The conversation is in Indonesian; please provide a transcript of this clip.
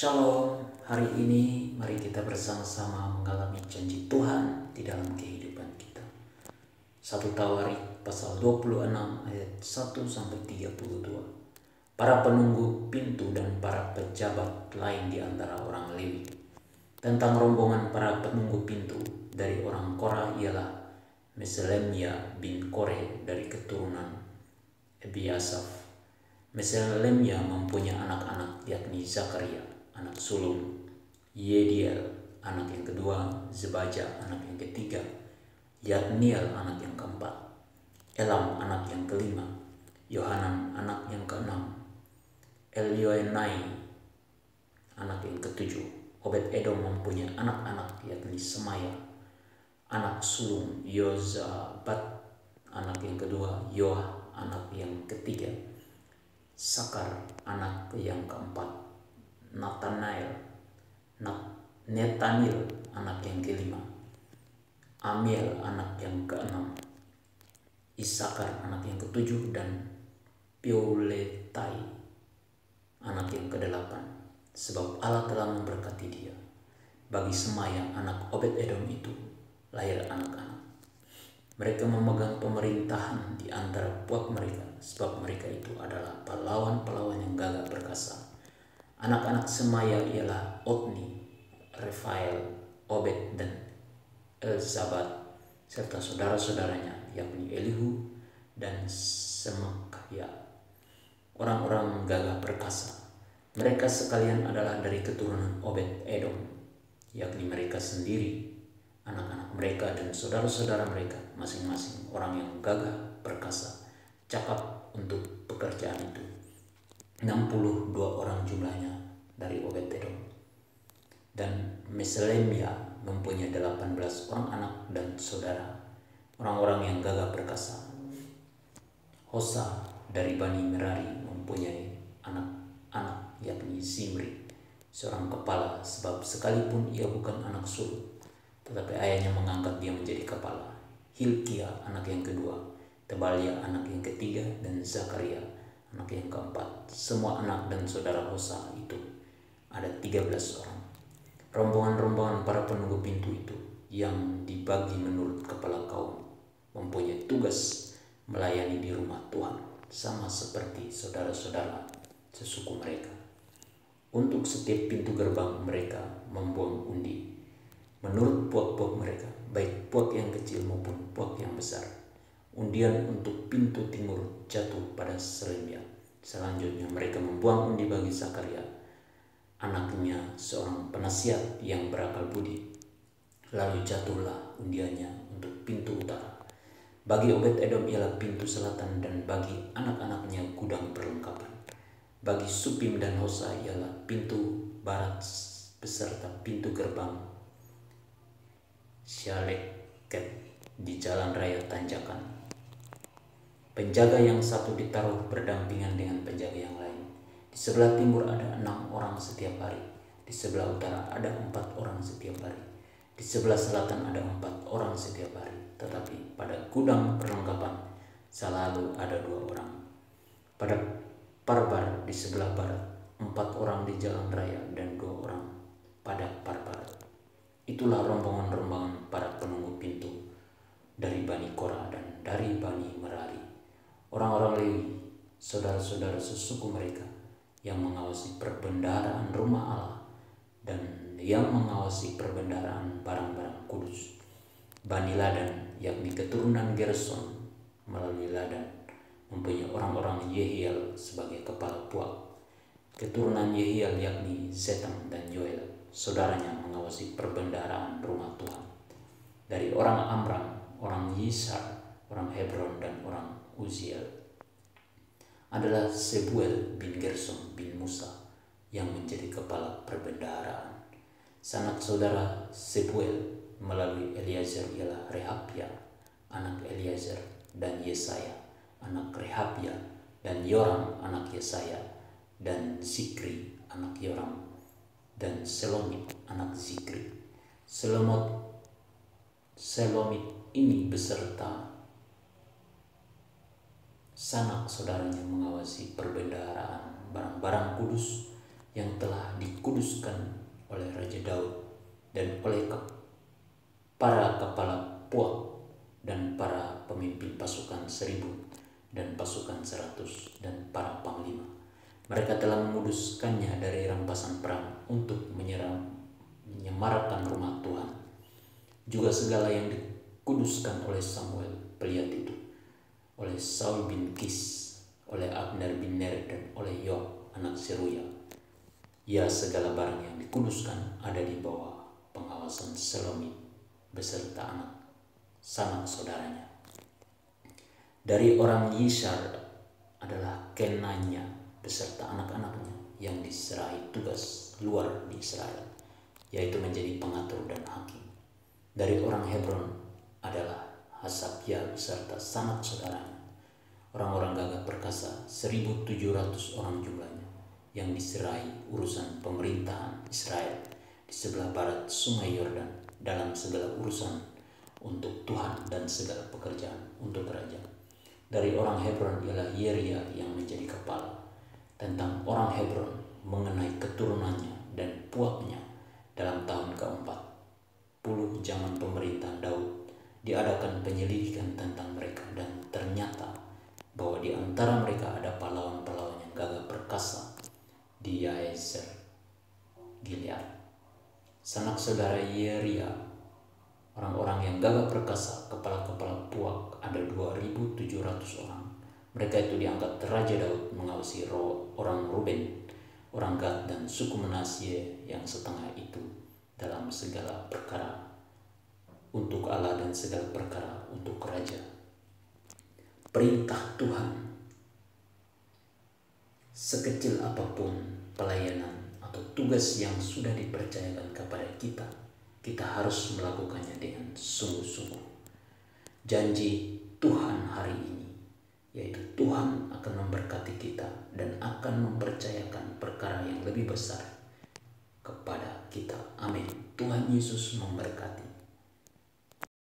Shalom, hari ini mari kita bersama-sama mengalami janji Tuhan di dalam kehidupan kita. 1 Tawarik pasal 26 ayat 1-32. Para penunggu pintu dan para pejabat lain di antara orang Lewi. Tentang rombongan para penunggu pintu dari orang Korah ialah Meselemia bin Kore dari keturunan Ebiasaf. Meselemia mempunyai anak-anak yakni Zakaria anak sulung, Yediel anak yang kedua, Zebaja anak yang ketiga, Yadniel anak yang keempat, Elam anak yang kelima, Yohanan anak yang keenam, Elioenai anak yang ketujuh. Obed Edom mempunyai anak-anak yakni Semaya anak sulung, Yozabat anak yang kedua, Yoah anak yang ketiga, Sakar anak yang keempat, Netaniel anak yang kelima, Amiel anak yang keenam, Isakar anak yang ketujuh, dan Peuletai anak yang kedelapan. Sebab Allah telah memberkati dia. Bagi Semaya anak Obed Edom itu lahir anak-anak. Mereka memegang pemerintahan di antara puak mereka, sebab mereka itu adalah pahlawan-pahlawan yang gagah perkasa. Anak-anak Semaya ialah Otni, Refael, Obed, dan Elzabad, serta saudara-saudaranya yakni Elihu dan Semekya, orang-orang gagah perkasa. Mereka sekalian adalah dari keturunan Obed Edom, yakni mereka sendiri, anak-anak mereka dan saudara-saudara mereka, masing-masing orang yang gagah perkasa, cakap untuk pekerjaan itu. 62 orang jumlahnya dari Obed Edom. Dan Meselemia mempunyai 18 orang anak dan saudara, orang-orang yang gagah perkasa. Hosa dari Bani Merari mempunyai anak-anak yakni Zimri, seorang kepala, sebab sekalipun ia bukan anak sulung, tetapi ayahnya mengangkat dia menjadi kepala. Hilkia anak yang kedua, Tebalia anak yang ketiga, dan Zakaria anak yang keempat. Semua anak dan saudara Hosa itu ada 13 orang. Rombongan-rombongan para penunggu pintu itu yang dibagi menurut kepala kaum mempunyai tugas melayani di rumah Tuhan, sama seperti saudara-saudara sesuku mereka. Untuk setiap pintu gerbang mereka membuang undi menurut puak-puak mereka, baik puak yang kecil maupun puak yang besar. Undian untuk pintu timur jatuh pada Selemia. Selanjutnya mereka membuang undi bagi Zakaria, anaknya seorang penasihat yang berakal budi. Lalu jatuhlah undiannya untuk pintu utara. Bagi Obed Edom ialah pintu selatan, dan bagi anak-anaknya gudang perlengkapan. Bagi Supim dan Hosa ialah pintu barat beserta pintu gerbang Syaleket di jalan raya tanjakan. Penjaga yang satu ditaruh berdampingan dengan penjaga yang lain. Di sebelah timur ada 6 orang setiap hari. Di sebelah utara ada 4 orang setiap hari. Di sebelah selatan ada 4 orang setiap hari. Tetapi pada gudang perlengkapan selalu ada 2 orang. Pada Parbar di sebelah barat 4 orang di jalan raya, dan 2 orang pada Parbar. Itulah rombongan-rombongan para penunggu pintu dari Bani Korah dan dari Bani Merari, orang-orang Lewi, saudara-saudara sesuku mereka, yang mengawasi perbendaharaan rumah Allah dan yang mengawasi perbendaharaan barang-barang kudus. Bani Ladan yakni keturunan Gerson melalui Ladan mempunyai orang-orang Yehiel sebagai kepala puak. Keturunan Yehiel yakni Zetam dan Yoel, saudaranya mengawasi perbendaharaan rumah Tuhan. Dari orang Amram, orang Yishar, orang Hebron, dan orang Uziel adalah Sebuel bin Gersom bin Musa yang menjadi kepala perbendaharaan. Sanak saudara Sebuel melalui Eliezer ialah Rehabia anak Eliezer, dan Yesaya anak Rehabia, dan Yoram anak Yesaya, dan Zikri anak Yoram, dan Selomit anak Zikri. Selomit ini beserta sanak saudaranya mengawasi perbendaharaan barang-barang kudus yang telah dikuduskan oleh Raja Daud dan oleh para kepala puak dan para pemimpin pasukan 1.000 dan pasukan 100 dan para panglima. Mereka telah menguduskannya dari rampasan perang untuk menyemarakan rumah Tuhan. Juga segala yang dikuduskan oleh Samuel pelihat itu, oleh Saul bin Kis, oleh Abner bin Ner, dan oleh Yoab anak Seruya. Ya, segala barang yang dikuduskan ada di bawah pengawasan Selomit beserta sanak saudaranya. Dari orang Yishar adalah Kenanya beserta anak-anaknya yang diserahi tugas luar di Israel, yaitu menjadi pengatur dan hakim. Dari orang Hebron adalah Hasabya beserta sanak saudaranya, orang-orang gagah perkasa 1.700 orang jumlahnya, yang diserahi urusan pemerintahan Israel di sebelah barat sungai Yordan dalam segala urusan untuk Tuhan dan segala pekerjaan untuk raja. Dari orang Hebron ialah Yeria yang menjadi kepala. Tentang orang Hebron mengenai keturunannya dan puaknya, dalam tahun ke-40 zaman pemerintahan Daud diadakan penyelidikan tentang mereka, dan ternyata bahwa di antara mereka ada pahlawan-pahlawan yang gagah perkasa di Yaezer Gilead. Sanak saudara Yeria, orang-orang yang gagah perkasa, kepala-kepala puak, ada 2.700 orang. Mereka itu diangkat Raja Daud mengawasi orang Ruben, orang Gad, dan suku Manasye yang setengah itu dalam segala perkara untuk Allah dan segala perkara untuk raja. Perintah Tuhan. Sekecil apapun pelayanan atau tugas yang sudah dipercayakan kepada kita, kita harus melakukannya dengan sungguh-sungguh. Janji Tuhan hari ini, yaitu Tuhan akan memberkati kita dan akan mempercayakan perkara yang lebih besar kepada kita. Amin. Tuhan Yesus memberkati.